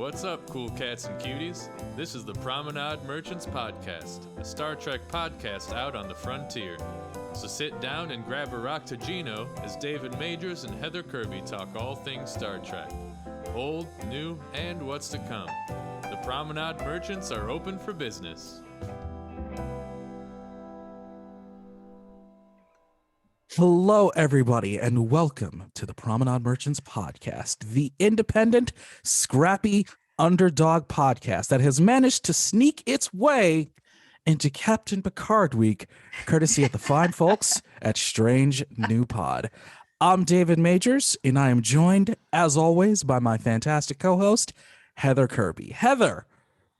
What's up, cool cats and cuties? This is the Promenade Merchants Podcast, a Star Trek podcast out on the frontier. So sit down and grab a rock-to-gino as David Majors and Heather Kirby talk all things Star Trek. Old, new, and what's to come. The Promenade Merchants are open for business. Hello, everybody, and welcome to the Promenade Merchants Podcast, the independent, scrappy underdog podcast that has managed to sneak its way into Captain Picard Week, courtesy of the fine folks at Strange New Pod. I'm David Majors, and I am joined, as always, by my fantastic co-host, Heather Kirby. Heather,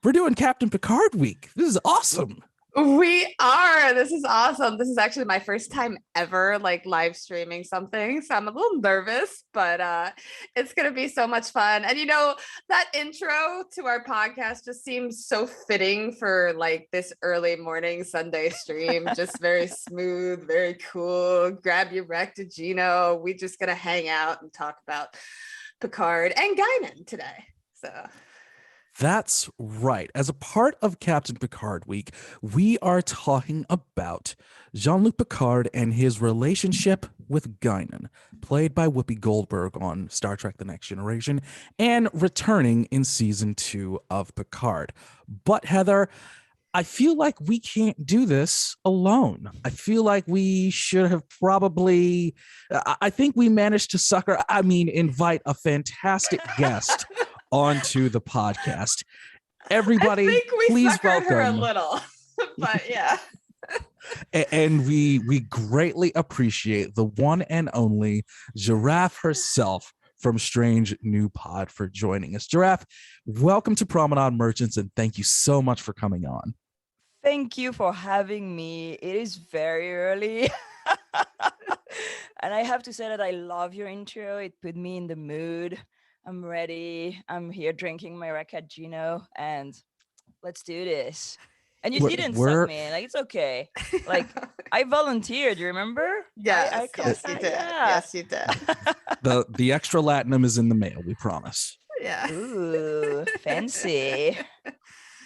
we're doing Captain Picard Week. This is awesome. We are. This is awesome. This is actually my first time ever live streaming something. So I'm a little nervous, but it's going to be so much fun. And that intro to our podcast just seems so fitting for this early morning Sunday stream. Just very smooth, very cool. Grab your recto-gino. We're just going to hang out and talk about Picard and Guinan today. So that's right. As a part of Captain Picard Week, we are talking about Jean-Luc Picard and his relationship with Guinan, played by Whoopi Goldberg on Star Trek The Next Generation and returning in season 2 of Picard. But Heather, I feel like we can't do this alone. I feel like we should have probably, I think we managed to invite a fantastic guest onto the podcast. Everybody, I think we please suckered welcome her a little, but yeah. And we greatly appreciate the one and only Girafe herself from Strange New Pod for joining us. Girafe, welcome to Promenade Merchants, and thank you so much for coming on. Thank you for having me. It is very early. And I have to say that I love your intro. It put me in the mood. I'm ready. I'm here drinking my recto-gino, and let's do this. And you didn't suck me. It's okay. I volunteered. You remember? Yes, yes, you did. Yeah. Yes, you did. The extra Latinum is in the mail. We promise. Yeah. Ooh, fancy.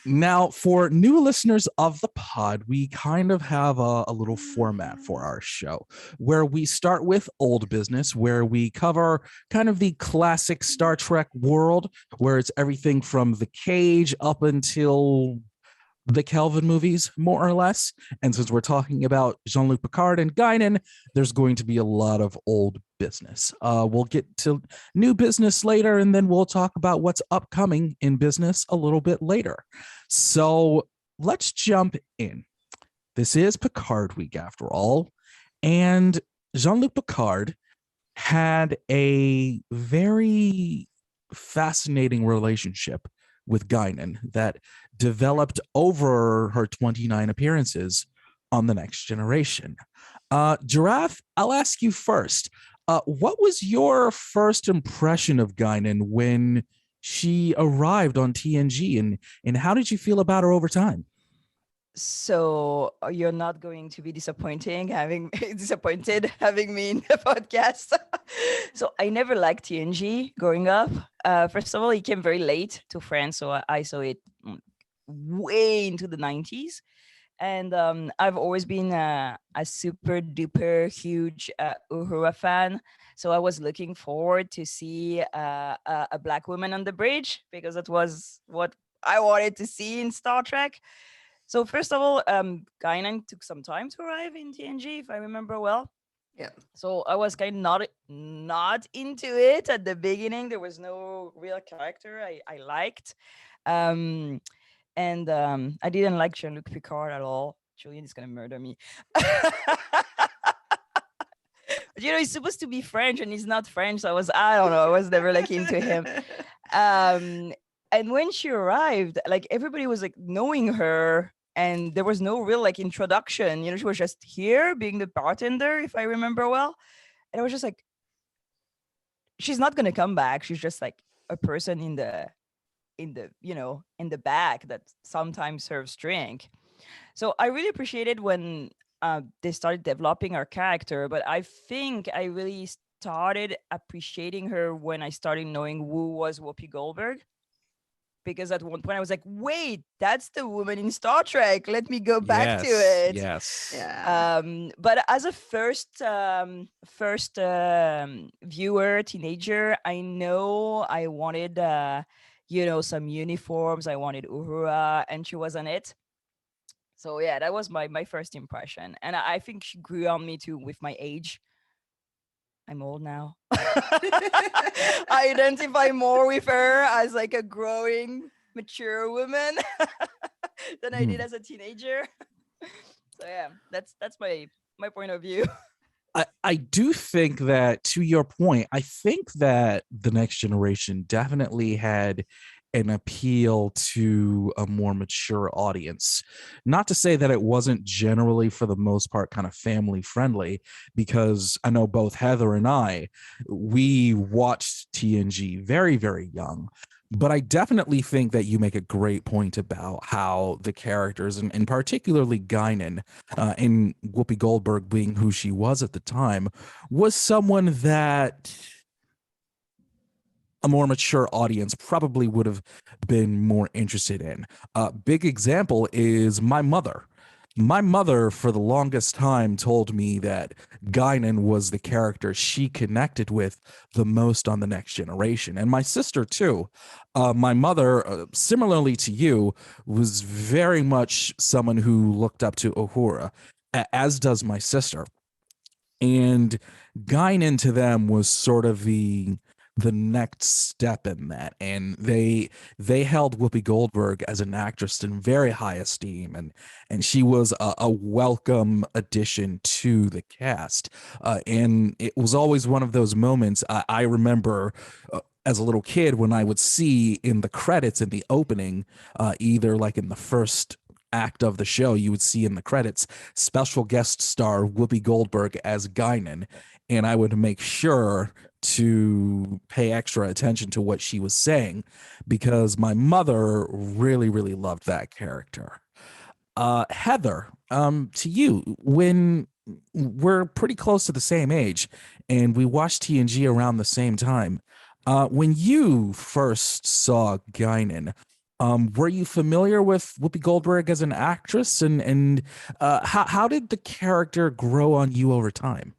Now, for new listeners of the pod, we kind of have a little format for our show where we start with old business, where we cover kind of the classic Star Trek world, where it's everything from the Cage up until the Kelvin movies, more or less. And since we're talking about Jean-Luc Picard and Guinan, there's going to be a lot of old business. We'll get to new business later, and then we'll talk about what's upcoming in business a little bit later. So let's jump in. This is Picard Week, after all, and Jean-Luc Picard had a very fascinating relationship with Guinan that developed over her 29 appearances on The Next Generation. Girafe, I'll ask you first. What was your first impression of Guinan when she arrived on TNG, and how did you feel about her over time? So you're not going to be disappointed having me in the podcast. So I never liked TNG growing up. First of all, it came very late to France, so I saw it way into the 90s. And I've always been a super duper huge Uhura fan. So I was looking forward to see a black woman on the bridge, because that was what I wanted to see in Star Trek. So first of all, Guinan took some time to arrive in TNG, if I remember well. Yeah. So I was kind of not into it at the beginning. There was no real character I liked. And I didn't like Jean-Luc Picard at all. Julian is going to murder me. But, he's supposed to be French, and he's not French. So I don't know. I was never into him. And when she arrived, everybody was knowing her, and there was no real introduction. She was just here being the bartender, if I remember well. And I was just she's not going to come back. She's just a person in the back that sometimes serves drink. So I really appreciated when they started developing her character, but I think I really started appreciating her when I started knowing who was Whoopi Goldberg. because at one point I was like, wait, that's the woman in Star Trek. Let me go back to it. Yes. Yeah. But as a first viewer, teenager, I know I wanted some uniforms. I wanted Uhura, and she wasn't it. So yeah, that was my first impression, and I think she grew on me too with my age. I'm old now. I identify more with her as like a growing, mature woman than I did as a teenager. So yeah, that's my point of view. I do think that, to your point, I think that The Next Generation definitely had an appeal to a more mature audience. Not to say that it wasn't generally, for the most part, kind of family friendly, because I know both Heather and we watched TNG very, very young. But I definitely think that you make a great point about how the characters, and particularly Guinan, and Whoopi Goldberg being who she was at the time, was someone that a more mature audience probably would have been more interested in. Big example is my mother. My mother, for the longest time, told me that Guinan was the character she connected with the most on The Next Generation, and my sister too. My mother, similarly to you, was very much someone who looked up to Uhura, as does my sister. And Guinan to them was sort of the next step in that, and they held Whoopi Goldberg as an actress in very high esteem, and she was a welcome addition to the cast, and it was always one of those moments. I remember as a little kid when I would see in the credits in the opening, either like in the first act of the show, you would see in the credits special guest star Whoopi Goldberg as Guinan, and I would make sure to pay extra attention to what she was saying because my mother really, really loved that character. Heather, to you, when we're pretty close to the same age and we watched TNG around the same time, when you first saw Guinan, were you familiar with Whoopi Goldberg as an actress, and how did the character grow on you over time?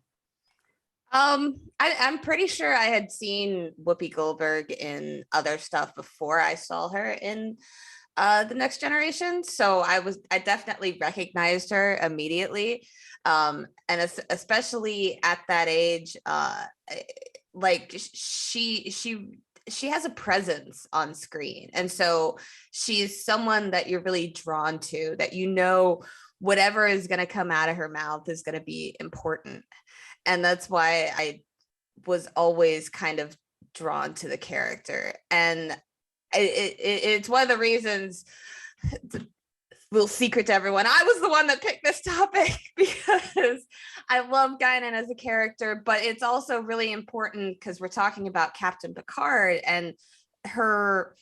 I'm pretty sure I had seen Whoopi Goldberg in other stuff before I saw her in The Next Generation. So I definitely recognized her immediately. And especially at that age, like she has a presence on screen. And so she's someone that you're really drawn to, that whatever is going to come out of her mouth is going to be important. And that's why I was always kind of drawn to the character. And it's one of the reasons, little secret to everyone, I was the one that picked this topic because I love Guinan as a character, but it's also really important because we're talking about Captain Picard, and her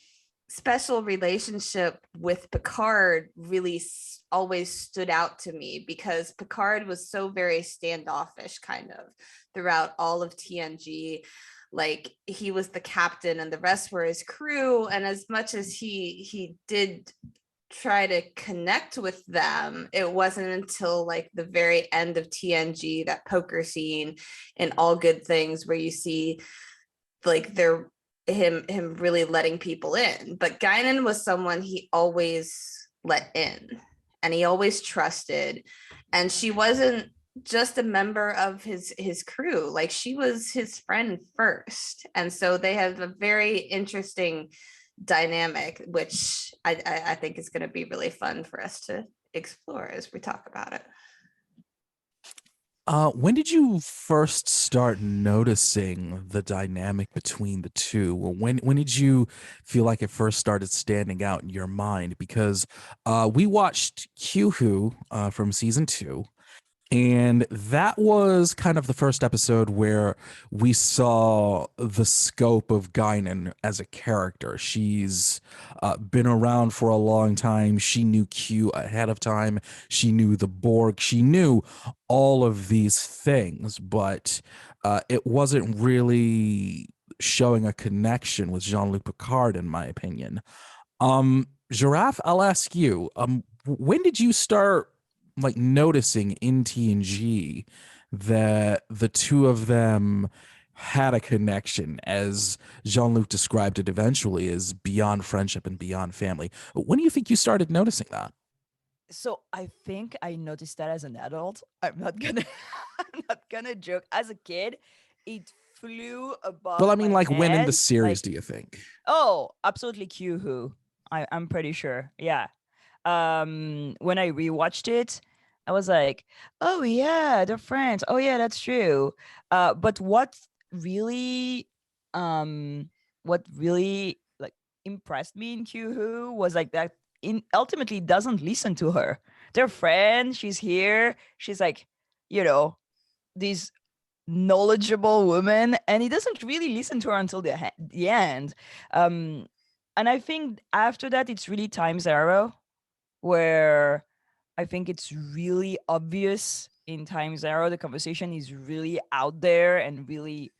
special relationship with Picard really always stood out to me because Picard was so very standoffish kind of throughout all of TNG. Like, he was the captain and the rest were his crew, and as much as he did try to connect with them, it wasn't until like the very end of TNG, that poker scene in All Good Things, where you see like him really letting people in. But Guinan was someone he always let in and he always trusted, and she wasn't just a member of his crew, like she was his friend first. And so they have a very interesting dynamic, which I think is going to be really fun for us to explore as we talk about it. When did you first start noticing the dynamic between the two? Or when did you feel like it first started standing out in your mind? Because we watched Q-Who from season 2, and that was kind of the first episode where we saw the scope of Guinan as a character. She's been around for a long time. She knew Q ahead of time. She knew the Borg. She knew all of these things, but it wasn't really showing a connection with Jean-Luc Picard, in my opinion. Girafe, I'll ask you. When did you start like noticing in TNG that the two of them had a connection, as Jean-Luc described it eventually as beyond friendship and beyond family? When do you think you started noticing that? So I think I noticed that as an adult. I'm not gonna I'm not gonna joke. As a kid, it flew above Well, I mean, my like when in the head. series Like, do you think? oh, absolutely Q who. I'm pretty sure. Yeah. When I rewatched it, I was like, oh yeah, they're friends. Oh yeah, that's true. But um what really like impressed me in Q who was like that in ultimately doesn't listen to her. They're friends, she's here, she's like, you know, this knowledgeable woman, and he doesn't really listen to her until the end. Um and I think after that it's really Time's Arrow, where I think it's really obvious in Time Zero. The conversation is really out there and really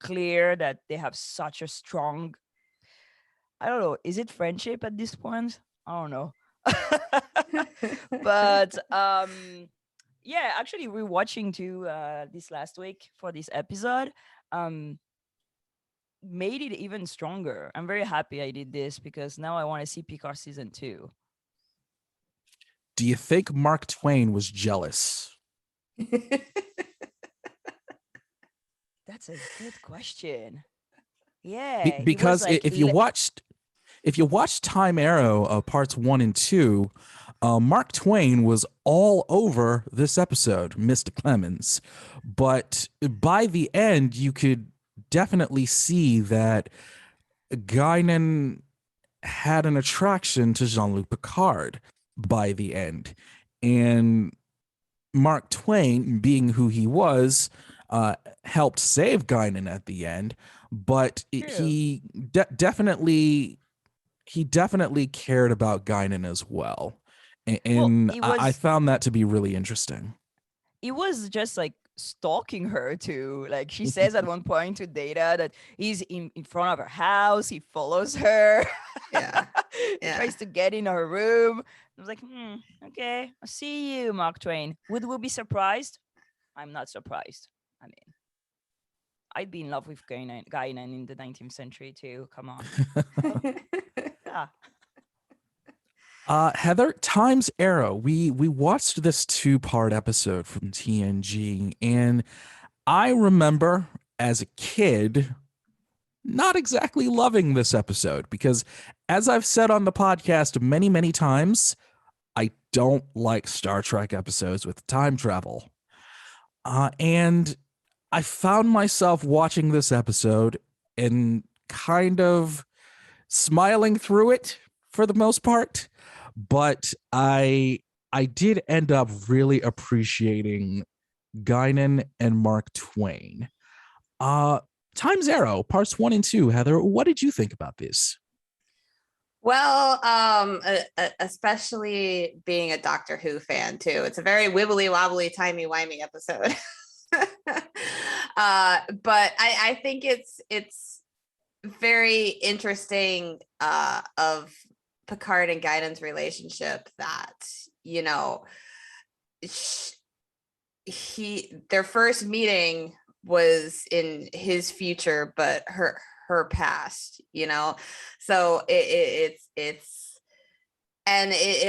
clear that they have such a strong, I don't know, is it friendship at this point? I don't know. But yeah, actually rewatching too this last week for this episode um made it even stronger. I'm very happy I did this because now I want to see Picard season 2. Do you think Mark Twain was jealous? That's a good question. Yeah, he was Because like, if you watched Time Arrow parts 1 and 2, Mark Twain was all over this episode, Mr. Clemens. But by the end, you could definitely see that Guinan had an attraction to Jean-Luc Picard by the end. And Mark Twain, being who he was, helped save Guinan at the end, but he definitely cared about Guinan as well. And I found that to be really interesting. He was just like stalking her too. Like she says at one point to Data that he's in front of her house, he follows her. Yeah. He tries to get in her room. I was like, okay, I'll see you, Mark Twain. Would we be surprised? I'm not surprised. I mean, I'd be in love with Guinan in the 19th century too. Come on. Yeah. Heather, Time's Arrow. We watched this 2-part episode from TNG, and I remember as a kid not exactly loving this episode because, as I've said on the podcast many, many times, I don't like Star Trek episodes with time travel. And I found myself watching this episode and kind of smiling through it for the most part, but I did end up really appreciating Guinan and Mark Twain. Time's Arrow, parts 1 and 2. Heather, what did you think about this? Well, especially being a Doctor Who fan too. It's a very wibbly wobbly, timey-wimey episode. But I think it's very interesting of Picard and Guinan's relationship that, you know, their first meeting was in his future, but her past, you know. So it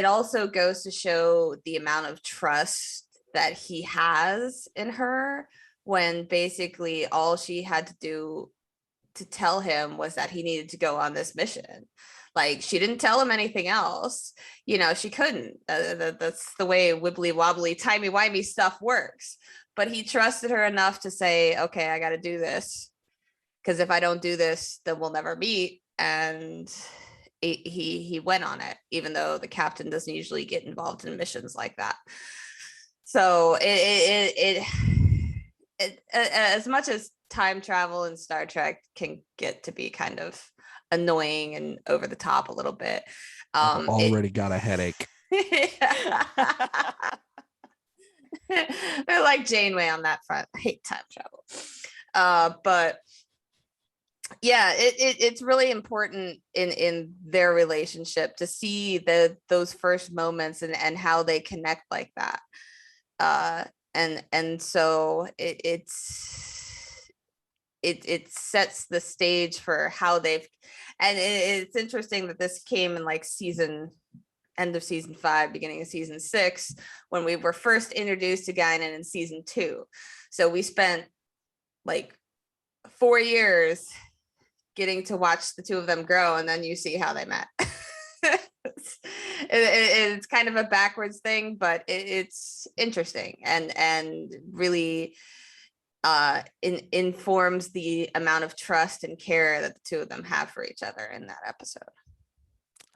also goes to show the amount of trust that he has in her, when basically all she had to do to tell him was that he needed to go on this mission. Like, she didn't tell him anything else, you know. She couldn't. That's the way wibbly wobbly timey wimey stuff works. But he trusted her enough to say, okay, I got to do this, because if I don't do this, then we'll never meet. And he went on it, even though the captain doesn't usually get involved in missions like that. So it as much as time travel in Star Trek can get to be kind of annoying and over the top a little bit, I've already got a headache. They're like Janeway on that front. I hate time travel. But Yeah, it's really important in their relationship to see those first moments and how they connect like that. And so it sets the stage for how they've, and it's interesting that this came in like end of season 5, beginning of season 6, when we were first introduced to Guinan in season 2. So we spent like 4 years getting to watch the two of them grow, and then you see how they met. It's kind of a backwards thing, but it's interesting and really informs the amount of trust and care that the two of them have for each other in that episode.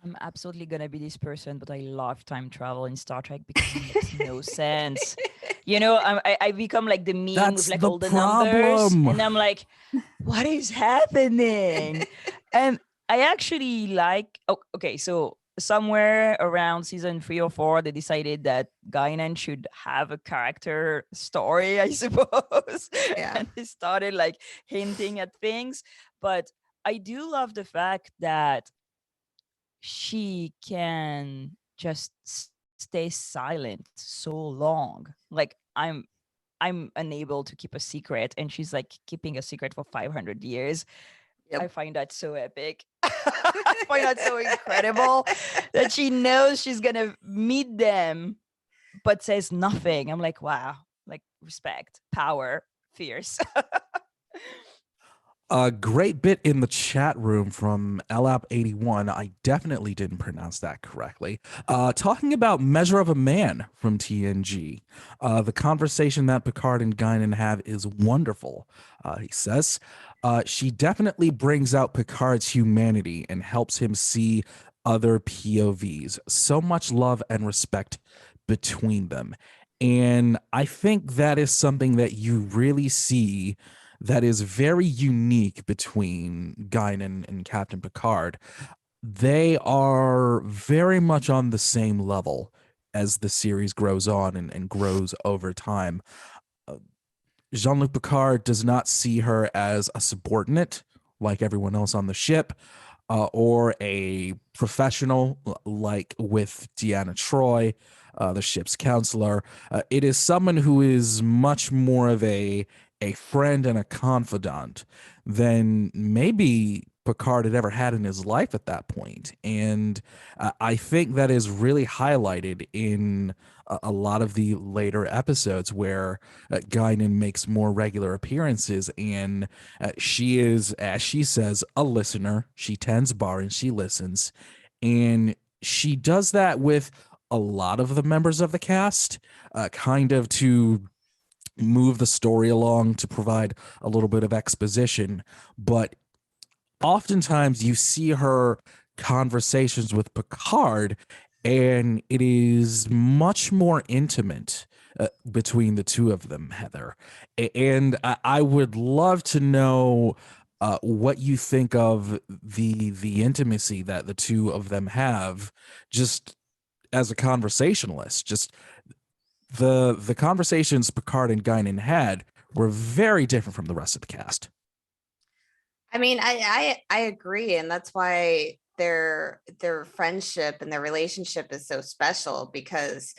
I'm absolutely gonna be this person, but I love time travel in Star Trek because it makes no sense. You know, I become like the meme That's with like the all the numbers, problem. and I'm like, what is happening? And I actually like. Oh, okay, so somewhere around season 3 or 4, they decided that Guinan should have a character story, I suppose. Yeah. And they started like hinting at things, but I do love the fact that she can just stay silent so long. Like I'm unable to keep a secret, and she's like keeping a secret for 500 years. Yep. I find that so epic. I find that so incredible that she knows she's gonna meet them but says nothing. I'm like, wow, like respect, power, fierce. A great bit in the chat room from LAP81. I definitely didn't pronounce that correctly. Talking about Measure of a Man from TNG. The conversation that Picard and Guinan have is wonderful. He says, she definitely brings out Picard's humanity and helps him see other POVs. So much love and respect between them. And I think that is something that you really see that is very unique between Guinan and Captain Picard. They are very much on the same level as the series grows on and grows over time. Jean-Luc Picard does not see her as a subordinate like everyone else on the ship, or a professional like with Deanna Troi, the ship's counselor. It is someone who is much more of a friend and a confidant than maybe Picard had ever had in his life at that point. And I think that is really highlighted in a lot of the later episodes where Guinan makes more regular appearances, and she is, as she says, a listener. She tends bar and she listens, and she does that with a lot of the members of the cast, kind of to move the story along, to provide a little bit of exposition. But oftentimes you see her conversations with Picard, and it is much more intimate between the two of them, Heather. And I would love to know what you think of the intimacy that the two of them have, just as a conversationalist. Just the conversations Picard and Guinan had were very different from the rest of the cast. I mean, I agree, and that's why their friendship and their relationship is so special, because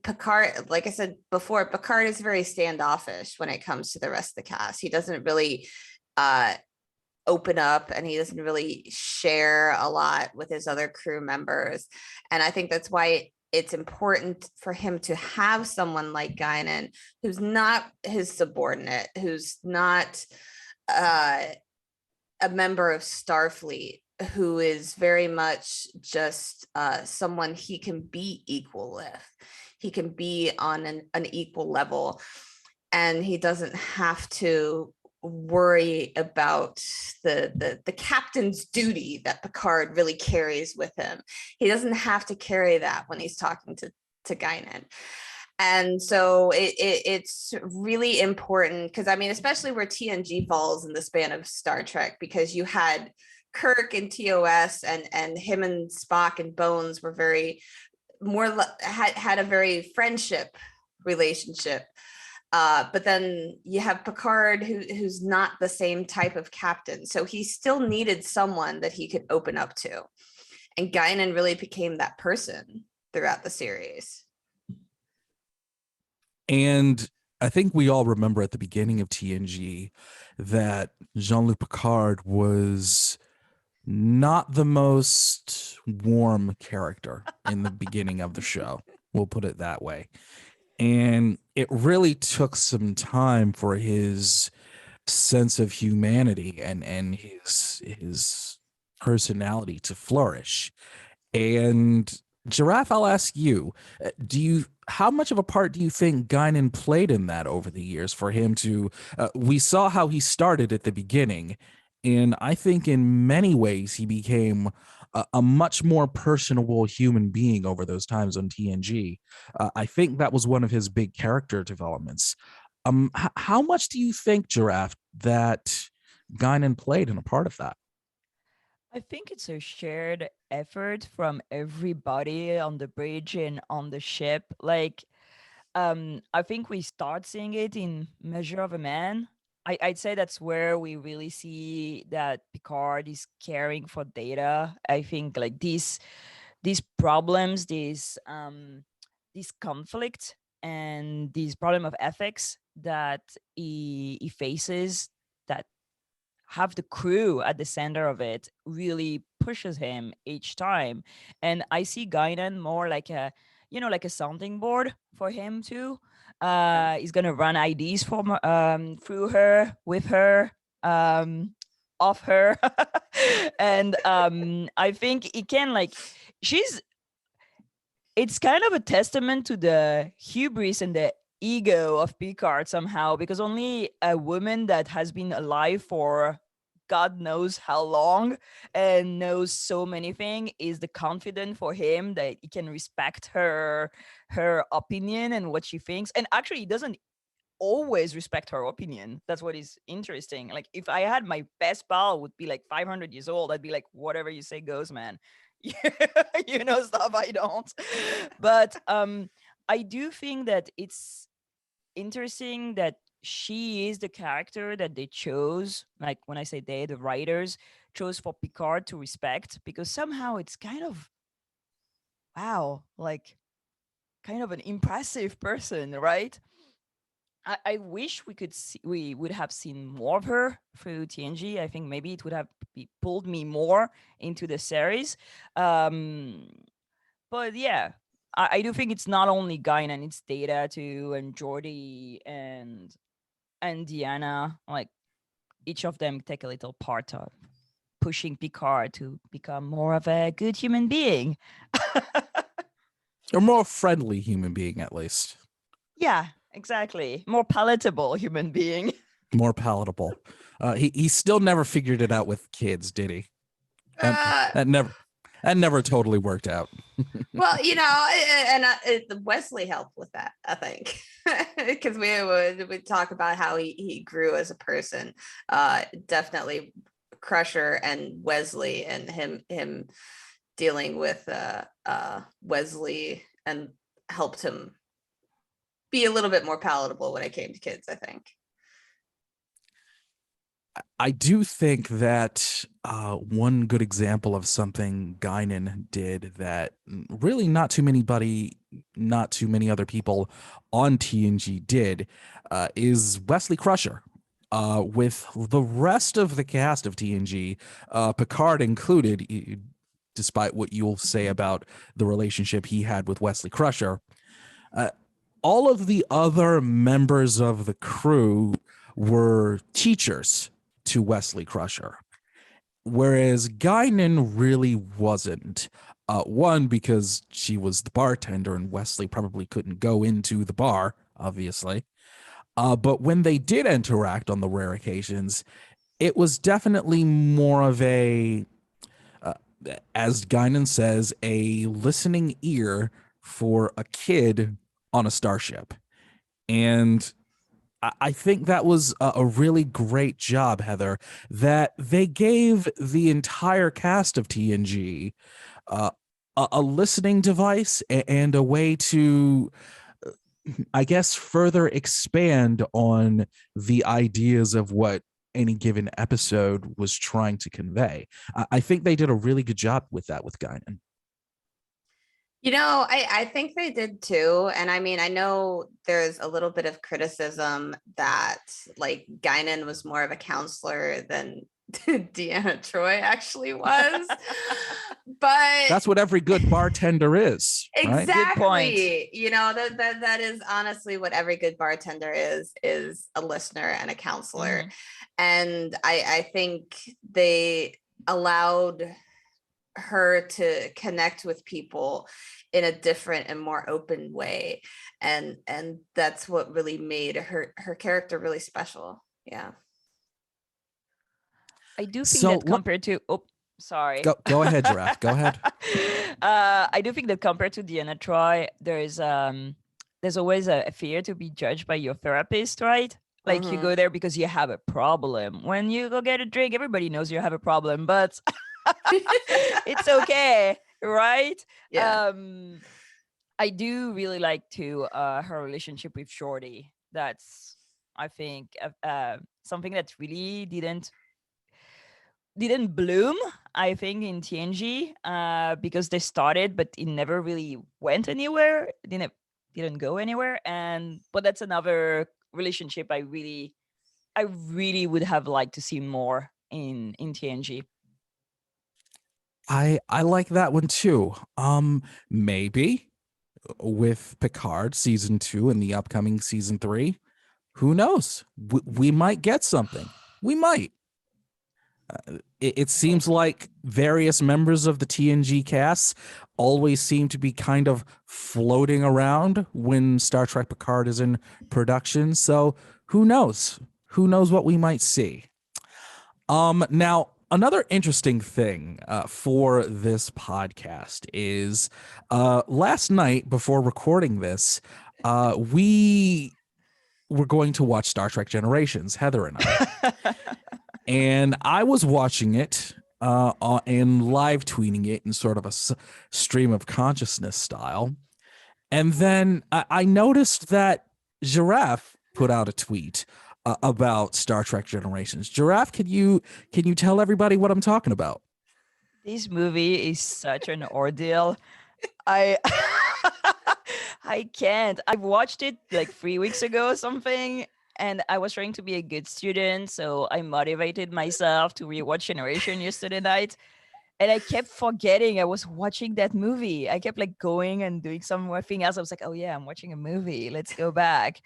Picard, like I said before, Picard is very standoffish when it comes to the rest of the cast. He doesn't really open up, and he doesn't really share a lot with his other crew members. And I think that's why it's important for him to have someone like Guinan, who's not his subordinate, who's not a member of Starfleet, who is very much just someone he can be equal with. He can be on an equal level, and he doesn't have to worry about the captain's duty that Picard really carries with him. He doesn't have to carry that when he's talking to Guinan. And so it's really important, because I mean, especially where TNG falls in the span of Star Trek, because you had Kirk and TOS, and him and Spock and Bones were very more had a very friendship relationship. But then you have Picard, who's not the same type of captain. So he still needed someone that he could open up to. And Guinan really became that person throughout the series. And I think we all remember at the beginning of TNG that Jean-Luc Picard was not the most warm character in the beginning of the show. We'll put it that way. And it really took some time for his sense of humanity and his personality to flourish. And Girafe, I'll ask you, how much of a part do you think Guinan played in that over the years for him to, we saw how he started at the beginning, and I think in many ways he became a much more personable human being over those times on TNG. I think that was one of his big character developments. How much do you think, Girafe, that Guinan played in a part of that? I think it's a shared effort from everybody on the bridge and on the ship. Like, I think we start seeing it in Measure of a Man. I'd say that's where we really see that Picard is caring for Data. I think like these problems, this conflict, and this problem of ethics that he faces, that have the crew at the center of it, really pushes him each time. And I see Guinan more like a, like a sounding board for him too. He's gonna run IDs through her, with her, off her. And I think it can, like, it's kind of a testament to the hubris and the ego of Picard somehow, because only a woman that has been alive for God knows how long and knows so many things is the confident for him that he can respect her opinion and what she thinks. And actually, he doesn't always respect her opinion. That's what is interesting. Like, if I had my best pal would be like 500 years old, I'd be like, whatever you say goes, man. You know, stuff I don't. But I do think that it's interesting that she is the character that they chose. Like, when I say they, the writers chose for Picard to respect, because somehow it's kind of, wow, like kind of an impressive person, right? I wish we would have seen more of her through TNG. I think maybe it would have pulled me more into the series. But yeah, I do think it's not only Guinan, it's Data too, and Geordi and Deanna. Like, each of them take a little part of pushing Picard to become more of a good human being. A more friendly human being, at least. Yeah, exactly. More palatable human being. More palatable. He still never figured it out with kids, did he? That never totally worked out. Well, Wesley helped with that, I think, because we would talk about how he grew as a person. Definitely Crusher and Wesley, and him dealing with Wesley, and helped him be a little bit more palatable when it came to kids, I think. I do think that one good example of something Guinan did that really not too many other people on TNG did is Wesley Crusher. With the rest of the cast of TNG, Picard included, despite what you'll say about the relationship he had with Wesley Crusher, all of the other members of the crew were teachers to Wesley Crusher, whereas Guinan really wasn't. One, because she was the bartender and Wesley probably couldn't go into the bar, obviously. But when they did interact on the rare occasions, it was definitely more of a, as Guinan says, a listening ear for a kid on a starship. And I think that was a really great job, Heather, that they gave the entire cast of TNG a listening device and a way to I guess, further expand on the ideas of what any given episode was trying to convey. I think they did a really good job with that with Guinan. I think they did too. And I mean, I know there's a little bit of criticism that like Guinan was more of a counselor than Deanna Troi actually was. But that's what every good bartender is. Right? Exactly. Good point. That is honestly what every good bartender is a listener and a counselor. Mhm. And I think they allowed her to connect with people in a different and more open way. And that's what really made her character really special. Yeah. I do think So that compared to sorry. Go ahead, Girafe. Go ahead. I do think that compared to Deanna Troi, there's always a fear to be judged by your therapist, right? Like you go there because you have a problem. When you go get a drink, everybody knows you have a problem, but it's okay, right? Yeah. I do really like her relationship with Shorty. That's, I think, something that really didn't bloom, I think, in TNG, because they started, but it never really went anywhere. It didn't go anywhere. But that's another relationship I really would have liked to see more in TNG. I like that one too. Maybe with Picard season 2 and the upcoming season 3, who knows? We might get something. We might. It seems like various members of the TNG cast always seem to be kind of floating around when Star Trek Picard is in production. So who knows? Who knows what we might see? Now, another interesting thing for this podcast is last night before recording this, we were going to watch Star Trek Generations, Heather and I. And I was watching it and live tweeting it in sort of a stream of consciousness style. And then I noticed that Girafe put out a tweet about Star Trek Generations. Girafe, can you tell everybody what I'm talking about? This movie is such an ordeal. I can't. I watched it like 3 weeks ago or something, and I was trying to be a good student, so I motivated myself to rewatch Generation yesterday night. And I kept forgetting I was watching that movie. I kept like going and doing something else. I was like, oh yeah, I'm watching a movie. Let's go back.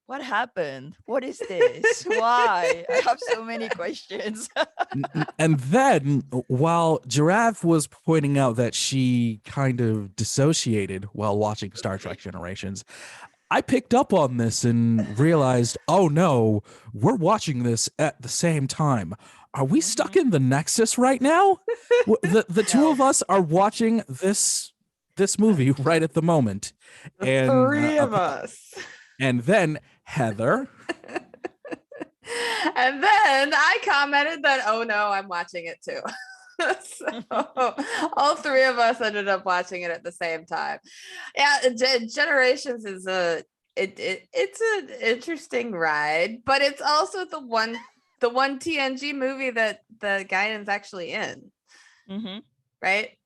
What happened? What is this? Why? I have so many questions. And then while Girafe was pointing out that she kind of dissociated while watching Star Trek Generations, I picked up on this and realized, oh no, we're watching this at the same time. Are we stuck in the Nexus right now? The two of us are watching this movie right at the moment. The three of us. And then Heather. And then I commented that, oh no, I'm watching it too. So all three of us ended up watching it at the same time. Yeah, Generations is it's an interesting ride, but it's also the one TNG movie that the Guinan's actually in. Mm-hmm. Right?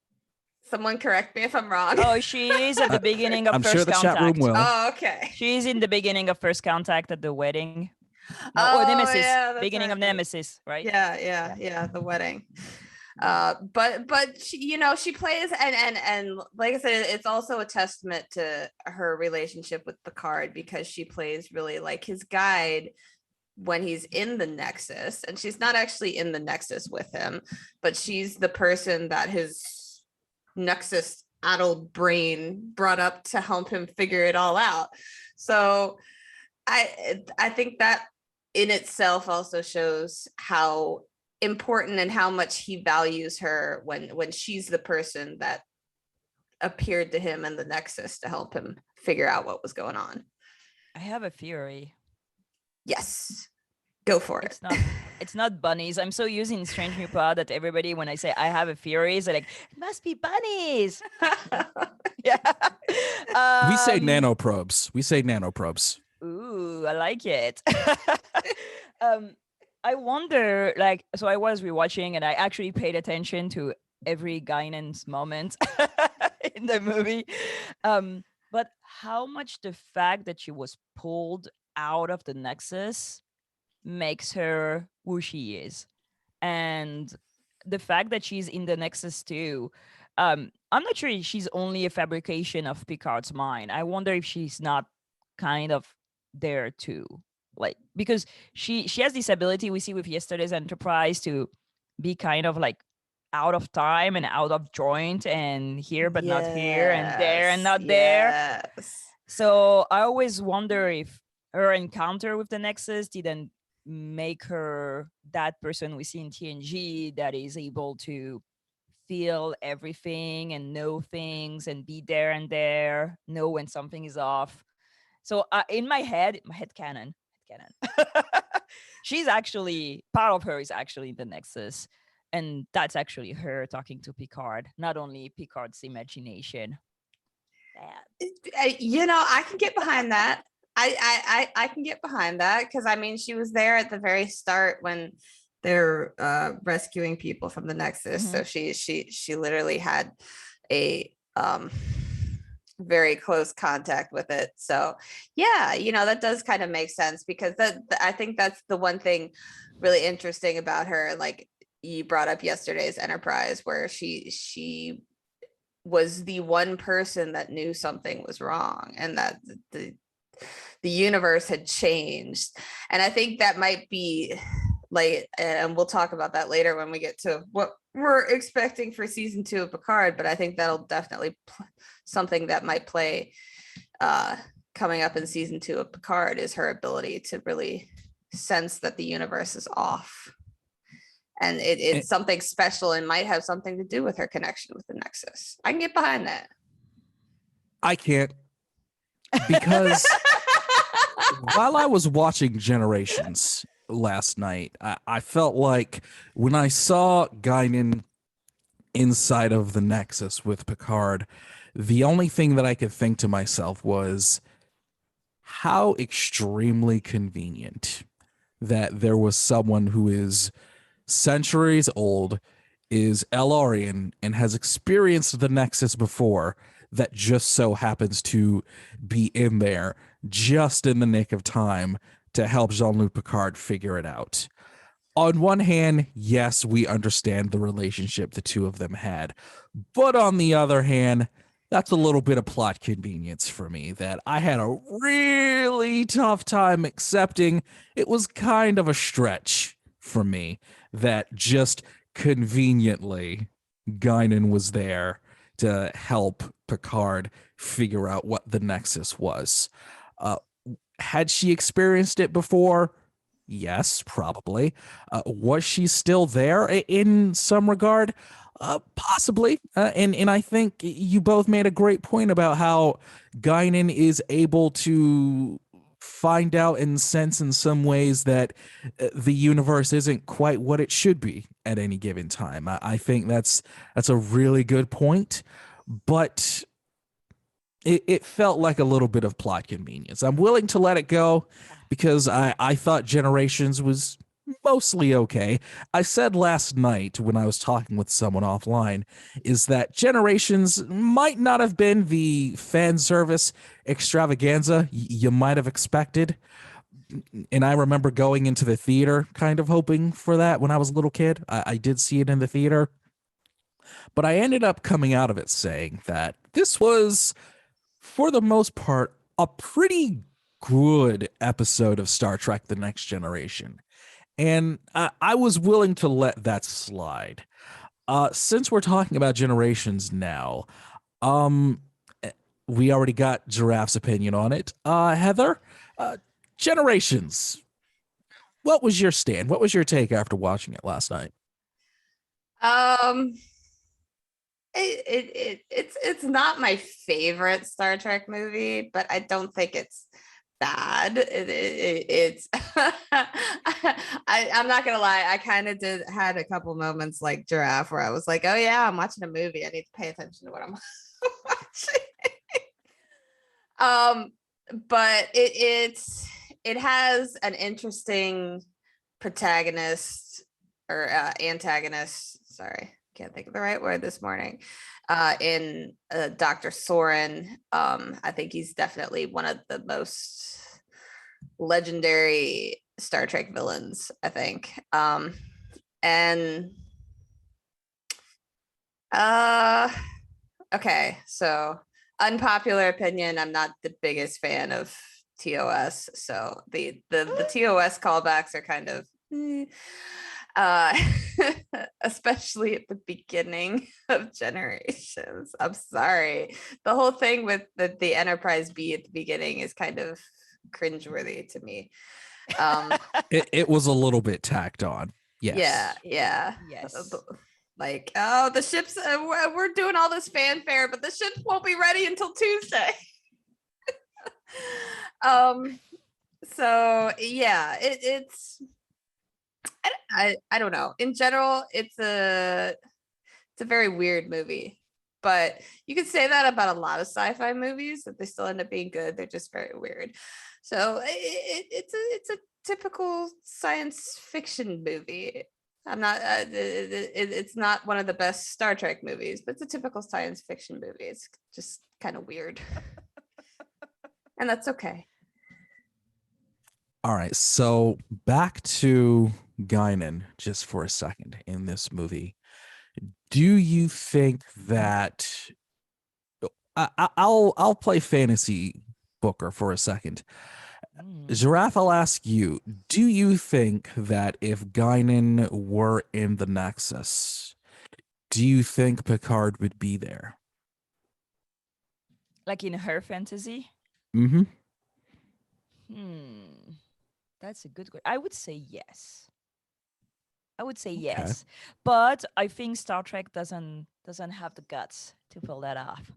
Someone correct me if I'm wrong. Oh, she is at the beginning of I'm First sure the Contact. chat room will. Oh, okay. She's in the beginning of First Contact at the wedding. Oh, or Nemesis. Yeah, beginning right. of Nemesis, right? Yeah, the wedding. But she, she plays and like I said, it's also a testament to her relationship with Picard, because she plays really like his guide when he's in the Nexus, and she's not actually in the Nexus with him, but she's the person that his Nexus addled brain brought up to help him figure it all out. So I think that in itself also shows how important and how much he values her when she's the person that appeared to him in the Nexus to help him figure out what was going on. I have a theory. Yes, go for it. It's not bunnies. I'm so used in Strange New Pod that everybody, when I say I have a theory, they're like, it must be bunnies. Yeah. We say Um, nanoprobes. We say nanoprobes. Ooh, I like it. um, I wonder, like, so I was rewatching and I actually paid attention to every Guinan's moment in the movie. But how much the fact that she was pulled out of the Nexus makes her who she is. And the fact that she's in the Nexus too, I'm not sure if she's only a fabrication of Picard's mind. I wonder if she's not kind of there too. Like, because she has this ability we see with yesterday's Enterprise to be kind of like out of time and out of joint and here but not here and there and not there. Yes. So I always wonder if her encounter with the Nexus didn't make her that person we see in TNG that is able to feel everything and know things and be there and there, know when something is off. So in my head canon, she's actually part of her is actually the Nexus, and that's actually her talking to Picard, not only Picard's imagination. I can get behind that. I can get behind that because I mean she was there at the very start when they're rescuing people from the Nexus. So she literally had a very close contact with it. So yeah, that does kind of make sense because I think that's the one thing really interesting about her. Like you brought up yesterday's Enterprise where she was the one person that knew something was wrong and that the universe had changed. And I think that might be like, and we'll talk about that later when we get to what we're expecting for season 2 of Picard, but I think that'll definitely something that might play coming up in season 2 of Picard is her ability to really sense that the universe is off. And it's something special and might have something to do with her connection with the Nexus. I can get behind that. I can't, because while I was watching Generations last night, I felt like when I saw Guinan inside of the Nexus with Picard, the only thing that I could think to myself was how extremely convenient that there was someone who is centuries old, is Elorian, and has experienced the Nexus before that just so happens to be in there just in the nick of time to help Jean-Luc Picard figure it out. On one hand, yes, we understand the relationship the two of them had. But on the other hand, that's a little bit of plot convenience for me that I had a really tough time accepting. It was kind of a stretch for me that just conveniently Guinan was there to help Picard figure out what the Nexus was. Had she experienced it before? Yes, probably. Was she still there in some regard? Possibly. And I think you both made a great point about how Guinan is able to find out and sense in some ways that the universe isn't quite what it should be at any given time. I think that's a really good point, but it felt like a little bit of plot convenience. I'm willing to let it go because I thought Generations was mostly okay. I said last night when I was talking with someone offline is that Generations might not have been the fan service extravaganza you might have expected. And I remember going into the theater kind of hoping for that when I was a little kid. I did see it in the theater. But I ended up coming out of it saying that this was, for the most part, a pretty good episode of Star Trek The Next Generation. And I was willing to let that slide. Since we're talking about Generations now, we already got Girafe's opinion on it. Heather, Generations, what was your stand? What was your take after watching it last night? It's not my favorite Star Trek movie, but I don't think it's bad. It's I'm not gonna lie, I kind of had a couple moments like Giraffe where I was like, oh yeah, I'm watching a movie, I need to pay attention to what I'm watching. But it has an interesting protagonist or antagonist. Sorry, can't think of the right word this morning. In Dr. Soren, I think he's definitely one of the most legendary Star Trek villains, I think. And okay, so unpopular opinion, I'm not the biggest fan of TOS, so the TOS callbacks are kind of especially at the beginning of Generations. I'm sorry, the whole thing with the Enterprise B at the beginning is kind of cringeworthy to me. It was a little bit tacked on. Yes. Yeah. Yes. Like, oh, the ships, we're doing all this fanfare, but the ships won't be ready until Tuesday. So yeah, it's I don't know. In general, it's a very weird movie, but you could say that about a lot of sci-fi movies, that they still end up being good. They're just very weird. So it's a typical science fiction movie. I'm not. It's not one of the best Star Trek movies, but it's a typical science fiction movie. It's just kind of weird, and that's okay. All right, so back to Guinan just for a second in this movie. Do you think that I'll play fantasy booker for a second? Girafe, I'll ask you, do you think that if Guinan were in the Nexus, do you think Picard would be there? Like in her fantasy? Mm-hmm. That's a good question. I would say yes. Yes. But I think Star Trek doesn't have the guts to pull that off.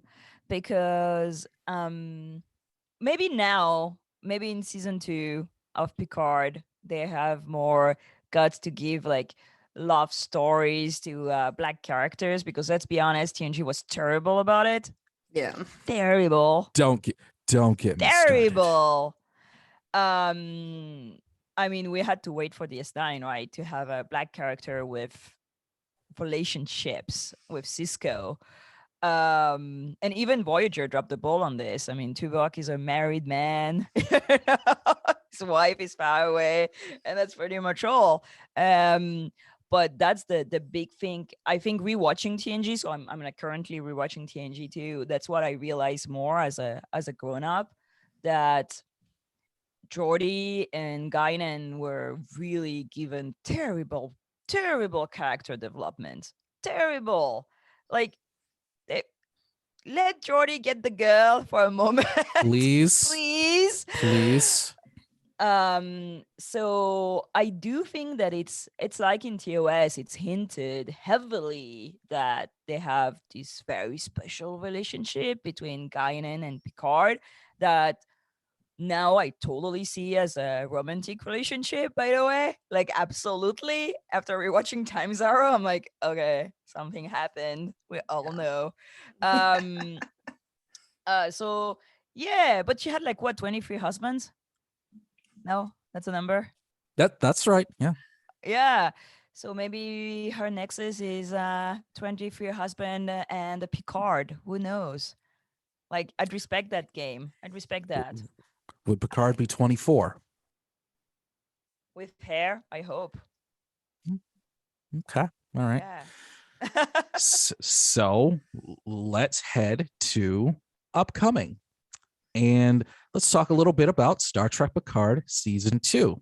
Because maybe now, maybe in season 2 of Picard, they have more guts to give like love stories to black characters, because let's be honest, TNG was terrible about it. Yeah. Terrible. Don't get me terrible. I mean, we had to wait for the S9, right, to have a black character with relationships with Cisco. And even Voyager dropped the ball on this. I mean, Tuvok is a married man. His wife is far away, and that's pretty much all. But that's the big thing. I think rewatching TNG, so I'm like currently rewatching TNG too. That's what I realized more as a grown up, that Geordi and Guinan were really given terrible character development. Terrible. Like, let Geordi get the girl for a moment. Please. So I do think that it's like in TOS, it's hinted heavily that they have this very special relationship between Guinan and Picard that now I totally see as a romantic relationship, by the way. Like, absolutely. After rewatching Time Zero, I'm like, okay, something happened. We all know. So yeah, but she had like what, 23 husbands? No, that's a number. That's right. Yeah. Yeah. So maybe her nexus is 23 husband and a Picard. Who knows? Like, I'd respect that game. I'd respect that. Would Picard be 24? With hair, I hope. Okay. All right. Yeah. So let's head to upcoming. And let's talk a little bit about Star Trek Picard Season 2.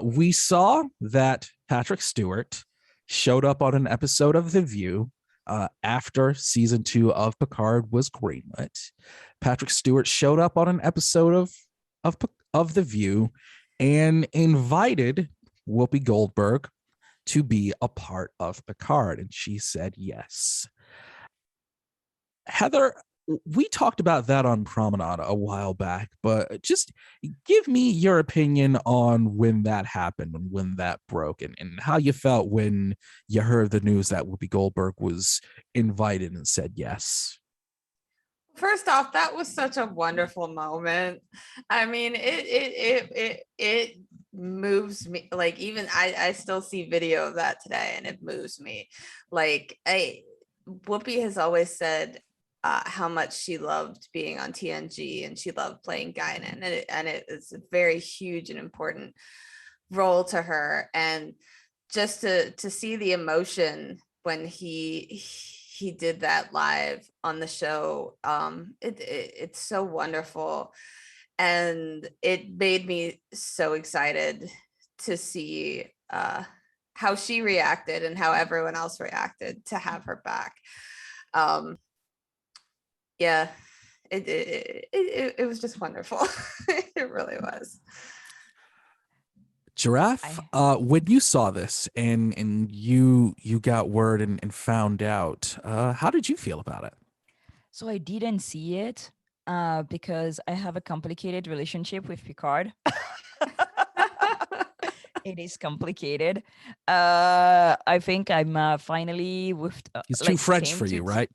We saw that Patrick Stewart showed up on an episode of The View after Season 2 of Picard was greenlit. Patrick Stewart showed up on an episode of The View and invited Whoopi Goldberg to be a part of Picard, and she said yes. Heather, we talked about that on Promenade a while back, but just give me your opinion on when that happened and when that broke, and how you felt when you heard the news that Whoopi Goldberg was invited and said yes. First off, that was such a wonderful moment. I mean, it moves me. Like, even I still see video of that today, and it moves me. Like, Whoopi has always said how much she loved being on TNG, and she loved playing Guinan, and it is a very huge and important role to her. And just to see the emotion when he did that live on the show, it's so wonderful, and it made me so excited to see how she reacted and how everyone else reacted to have her back. Yeah, it was just wonderful. It really was. Girafe, when you saw this and you got word and found out, how did you feel about it? So I didn't see it because I have a complicated relationship with Picard. It is complicated. I think I'm finally with. He's too French for you, right?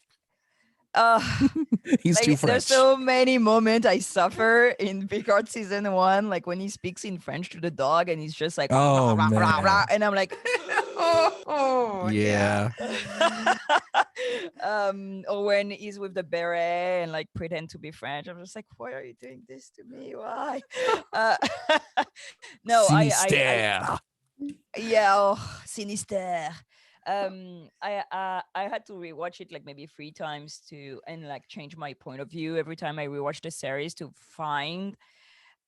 He's like, too French. There's so many moments I suffer in Picard season 1, like when he speaks in French to the dog and he's just like, oh, rah, man. rah, rah, and I'm like, yeah. Or when he's with the beret and like pretend to be French, I'm just like, why are you doing this to me? Why? No, Sinister. Yeah, oh, Sinister. I had to rewatch it like maybe 3 times and like change my point of view every time I rewatch the series to find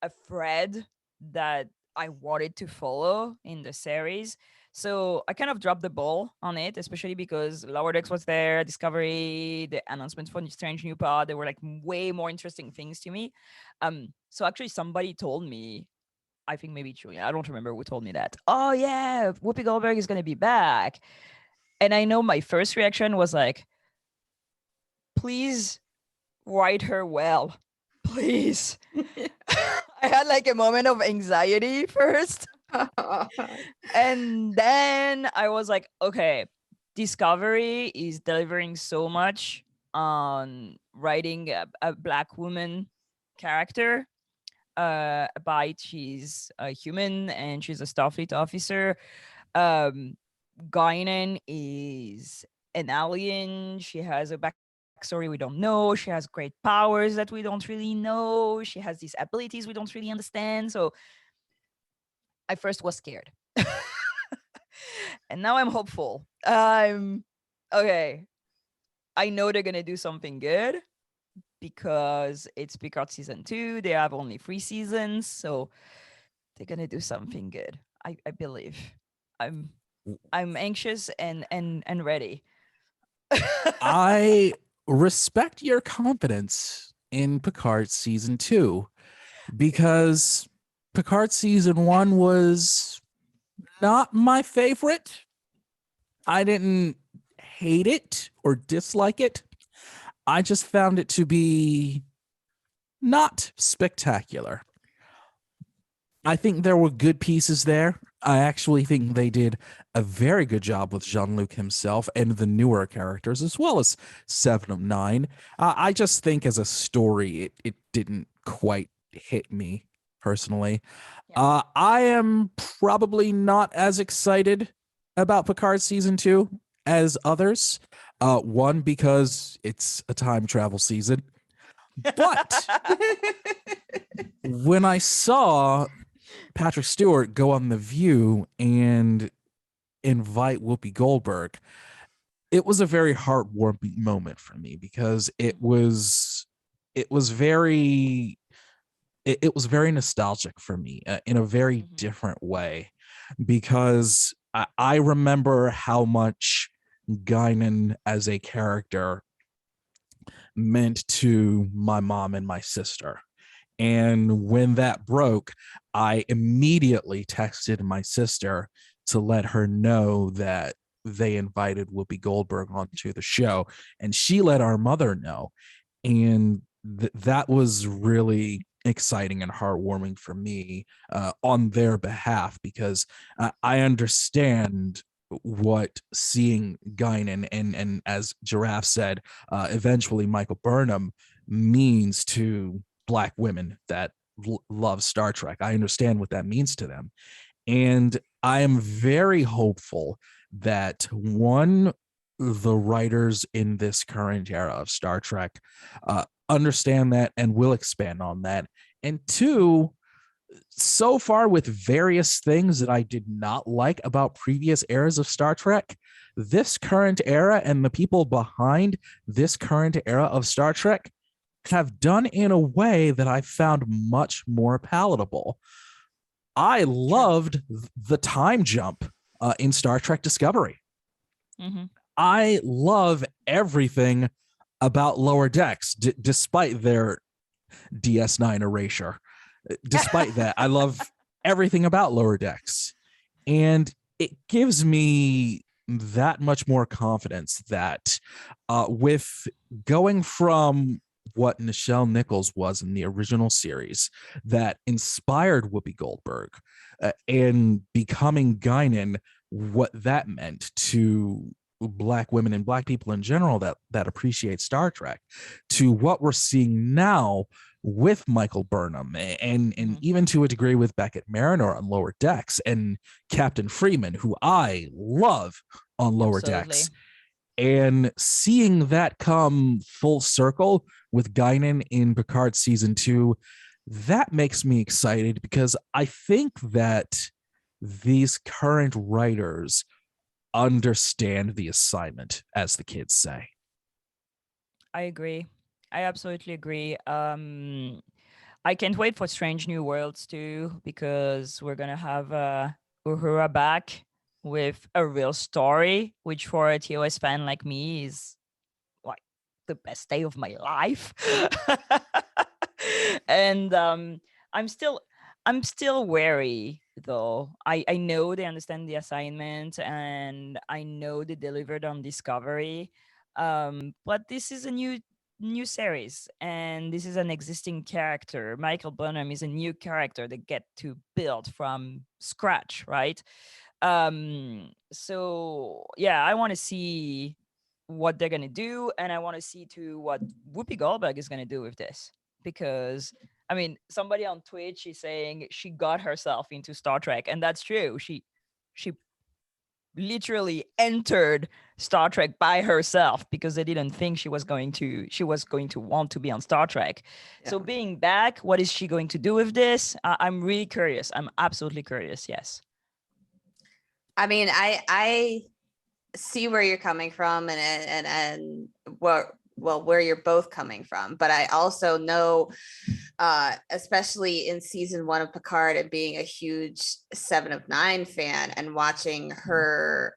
a thread that I wanted to follow in the series. So I kind of dropped the ball on it, especially because Lower Decks was there, Discovery, the announcements for Strange New Pod, they were like way more interesting things to me. So actually somebody told me, I think maybe Julia, I don't remember who told me that. Oh yeah, Whoopi Goldberg is going to be back. And I know my first reaction was like, please write her well, please. I had like a moment of anxiety first. And then I was like, okay, Discovery is delivering so much on writing a Black woman character. She's a human and she's a Starfleet officer. Guinan is an alien. She has a backstory we don't know. She has great powers that we don't really know. She has these abilities we don't really understand. So I first was scared. And now I'm hopeful. Okay. I know they're going to do something good because it's Picard season 2. They have only 3 seasons. So they're going to do something good. I believe. I'm anxious and ready. I respect your confidence in Picard season 2 because Picard season 1 was not my favorite. I didn't hate it or dislike it. I just found it to be not spectacular. I think there were good pieces there. I actually think they did a very good job with Jean-Luc himself and the newer characters, as well as 7 of 9. I just think as a story, it didn't quite hit me personally. Yeah. I am probably not as excited about Picard season 2 as others. One, because it's a time travel season. But when I saw Patrick Stewart go on The View and invite Whoopi Goldberg, it was a very heartwarming moment for me because it was very nostalgic for me in a very different way, because I remember how much Guinan as a character meant to my mom and my sister. And when that broke, I immediately texted my sister to let her know that they invited Whoopi Goldberg onto the show. And she let our mother know. And that was really exciting and heartwarming for me on their behalf, because I understand what seeing Guinan and as Girafe said, eventually Michael Burnham means to Black women that love Star Trek. I understand what that means to them. And I am very hopeful that the writers in this current era of Star Trek understand that and will expand on that. And two, so far with various things that I did not like about previous eras of Star Trek, this current era and the people behind this current era of Star Trek have done in a way that I found much more palatable. I loved the time jump in Star Trek Discovery. Mm-hmm. I love everything about Lower Decks, despite their DS9 erasure. Despite that, I love everything about Lower Decks. And it gives me that much more confidence that with going from what Nichelle Nichols was in the original series that inspired Whoopi Goldberg and becoming Guinan, what that meant to Black women and Black people in general that appreciate Star Trek, to what we're seeing now with Michael Burnham and even to a degree with Beckett Mariner on Lower Decks and Captain Freeman, who I love on Lower Decks. And seeing that come full circle with Guinan in Picard season 2, that makes me excited because I think that these current writers understand the assignment, as the kids say. I agree. I absolutely agree. I can't wait for Strange New Worlds too, because we're gonna have Uhura back with a real story, which for a TOS fan like me is like the best day of my life. And I'm still wary though. I know they understand the assignment and I know they delivered on Discovery. But this is a new series and this is an existing character. Michael Burnham is a new character they get to build from scratch, right? So yeah, I want to see what they're gonna do, and I want to see too what Whoopi Goldberg is gonna do with this, because I mean, somebody on Twitch is saying she got herself into Star Trek, and that's true. She literally entered Star Trek by herself because they didn't think she was going to want to be on Star Trek. Yeah. So being back, what is she going to do with this? I'm really curious. I'm absolutely curious. Yes. I mean, I see where you're coming from and where you're both coming from, but I also know, especially in season 1 of Picard and being a huge 7 of 9 fan and watching her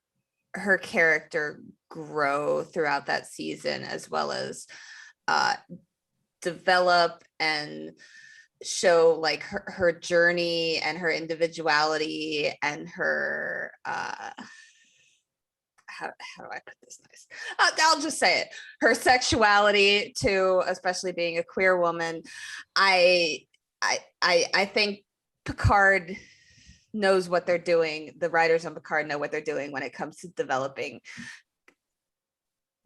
character grow throughout that season, as well as develop and show like her journey and her individuality and her how do I put this nice? I'll just say it. Her sexuality too, especially being a queer woman. I think Picard knows what they're doing. The writers on Picard know what they're doing when it comes to developing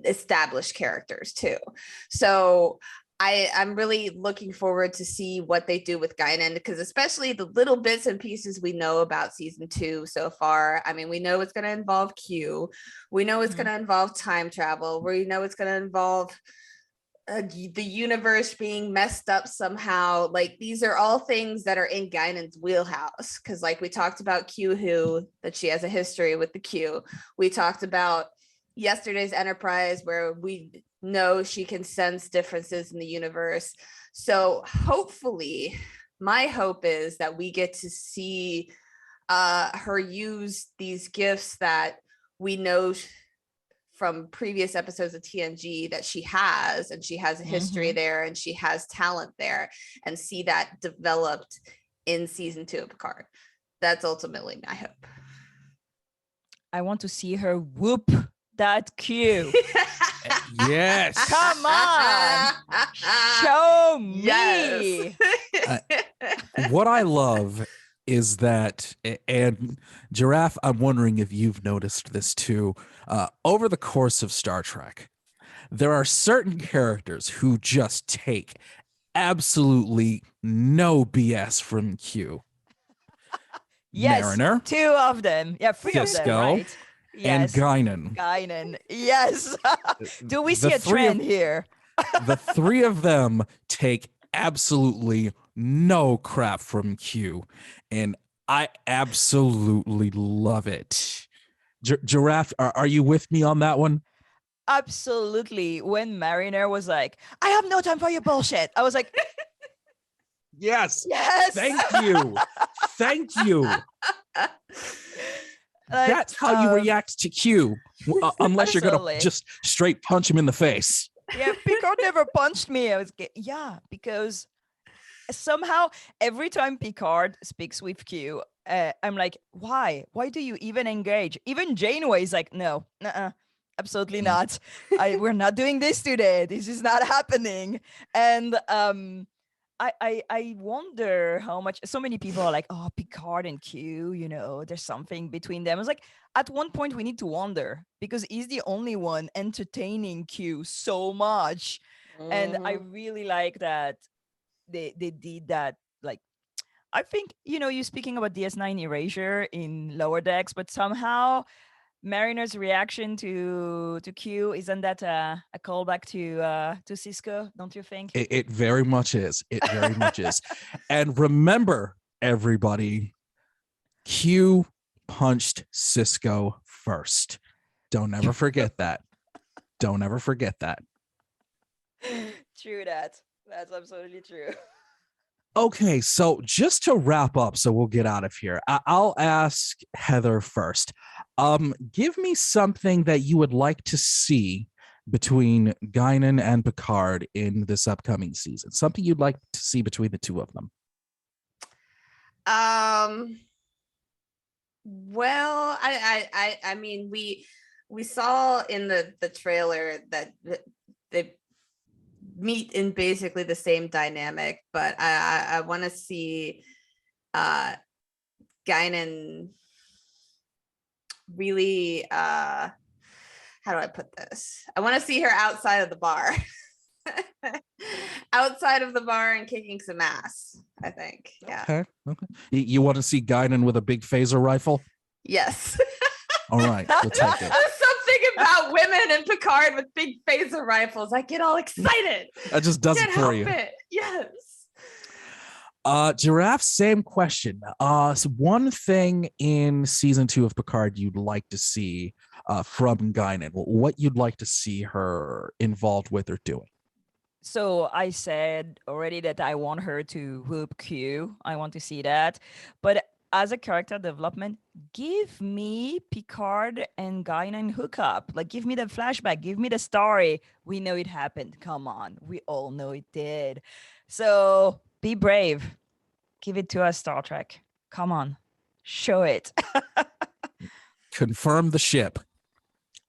established characters too. So I'm really looking forward to see what they do with Guinan, because especially the little bits and pieces we know about season 2 so far. I mean, we know it's going to involve Q. We know it's going to involve time travel. We know it's going to involve the universe being messed up somehow. Like, these are all things that are in Guinan's wheelhouse, because like we talked about Q, that she has a history with the Q. We talked about yesterday's Enterprise, where we know she can sense differences in the universe. So hopefully, my hope is that we get to see her use these gifts that we know from previous episodes of TNG that she has, and she has a history there and she has talent there, and see that developed in season 2 of Picard. That's ultimately my hope. I want to see her whoop that Q. Yes. Come on. Show me. Yes. What I love is that, and Girafe, I'm wondering if you've noticed this too, over the course of Star Trek, there are certain characters who just take absolutely no BS from Q. Yes, Mariner, 2 of them. Yeah, 3 of them, Cisco, right? and Yes. Guinan. Guinan. Yes. Do we see The a three of- trend here? The 3 of them take absolutely no crap from Q, and I absolutely love it. Giraffe, are you with me on that one? Absolutely. When Mariner was like, I have no time for your bullshit, I was like, Yes. yes. Thank you. Thank you. Like, That's how you react to Q, unless you're going to Absolutely. just straight punch him in the face. Yeah, Picard never punched me. Yeah, because somehow every time Picard speaks with Q, I'm like, why? Why do you even engage? Even Janeway is like, no, absolutely not. We're not doing this today. This is not happening. And I wonder how much. So many people are like, oh, Picard and Q, there's something between them. I was like, at one point we need to wonder, because he's the only one entertaining Q so much. And I really like that they did that. Like, I think, you're speaking about DS9 erasure in Lower Decks, but somehow Mariner's reaction to Q, isn't that a callback to Cisco? Don't you think? It very much is. It very much is. And remember, everybody, Q punched Cisco first. Don't ever forget that. Don't ever forget that. True that. That's absolutely true. Okay, so just to wrap up, so we'll get out of here. I'll ask Heather first. Give me something that you would like to see between Guinan and Picard in this upcoming season. Something you'd like to see between the 2 of them. Well, I mean, we saw in the trailer that they meet in basically the same dynamic, but I want to see Guinan really how do I put this? I want to see her outside of the bar. Outside of the bar and kicking some ass, I think. Yeah. Okay. You want to see Guinan with a big phaser rifle? Yes. All right, we'll take it. There's something about women and Picard with big phaser rifles. I get all excited. That just does it Can't for help you. it. Yes. Giraffe, same question. So one thing in season 2 of Picard you'd like to see from Guinan, what you'd like to see her involved with or doing? So I said already that I want her to whoop Q. I want to see that. But as a character development, give me Picard and Guinan hookup. Like, give me the flashback. Give me the story. We know it happened. Come on. We all know it did. So be brave. Give it to us, Star Trek. Come on. Show it. Confirm the ship.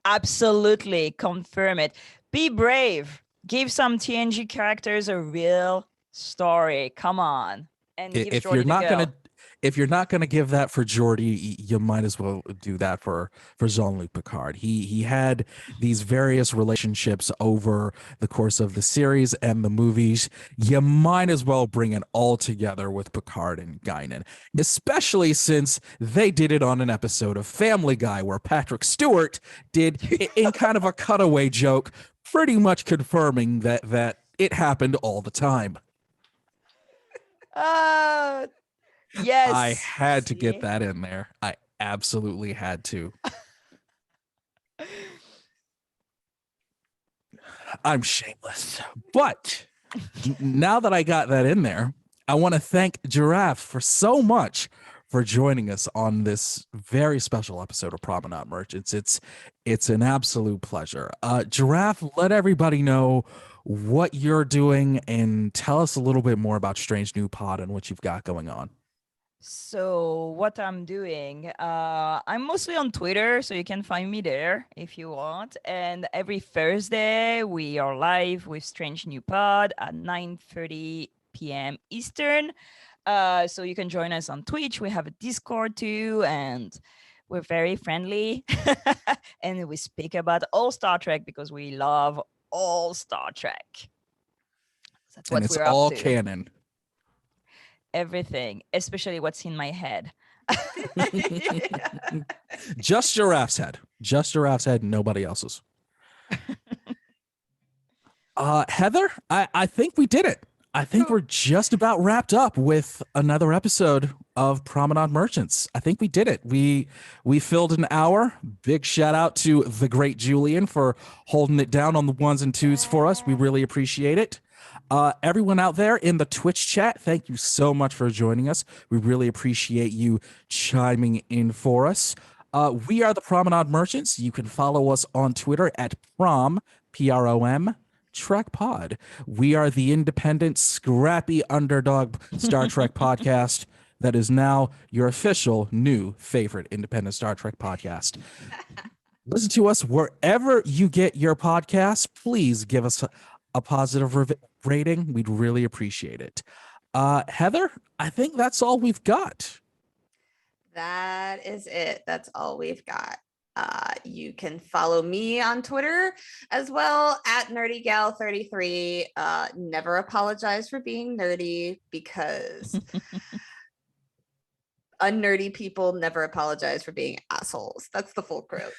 Absolutely. Confirm it. Be brave. Give some TNG characters a real story. Come on. And give If Geordi you're the not go. gonna if you're not gonna give that for Geordi, you might as well do that for Jean-Luc Picard. He had these various relationships over the course of the series and the movies. You might as well bring it all together with Picard and Guinan, especially since they did it on an episode of Family Guy where Patrick Stewart did in kind of a cutaway joke, pretty much confirming that it happened all the time. Yes. I had to See? get that in there. I absolutely had to. I'm shameless. But now that I got that in there, I want to thank Girafe for so much for joining us on this very special episode of Promenade Merchants. It's an absolute pleasure. Girafe, let everybody know what you're doing and tell us a little bit more about Strange New Pod and what you've got going on. So what I'm doing, I'm mostly on Twitter, so you can find me there if you want. And every Thursday we are live with Strange New Pod at 9:30 p.m. Eastern. So you can join us on Twitch. We have a Discord too, and we're very friendly. And we speak about all Star Trek because we love all Star Trek. That's And what it's we're all up to. canon. Everything, especially what's in my head. Just Girafe's head. Just Giraffe's head, nobody else's. Heather, I think we did it. I think we're just about wrapped up with another episode of Promenade Merchants. I think we did it. We filled an hour. Big shout out to the great Julian for holding it down on the ones and twos for us. We really appreciate it. Everyone out there in the Twitch chat, thank you so much for joining us. We really appreciate you chiming in for us. We are the Promenade Merchants. You can follow us on Twitter at PROM Trek Pod. We are the independent, scrappy underdog Star Trek podcast that is now your official new favorite independent Star Trek podcast. Listen to us wherever you get your podcasts. Please give us a positive rating. We'd really appreciate it. Heather, I think that's all we've got. That is it. That's all we've got. You can follow me on Twitter as well at nerdygal33. Never apologize for being nerdy, because unnerdy people never apologize for being assholes. That's the full quote.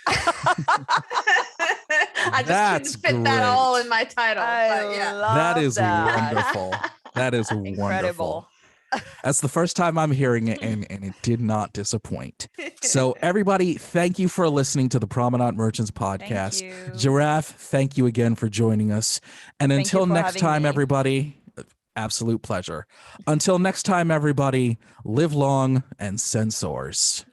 I just couldn't fit that all in my title. That is wonderful. That is wonderful. That's the first time I'm hearing it, and it did not disappoint. So everybody, thank you for listening to the Promenade Merchants podcast. Giraffe, thank you again for joining us. And until next time, everybody, absolute pleasure. Until next time, everybody, live long and sensors.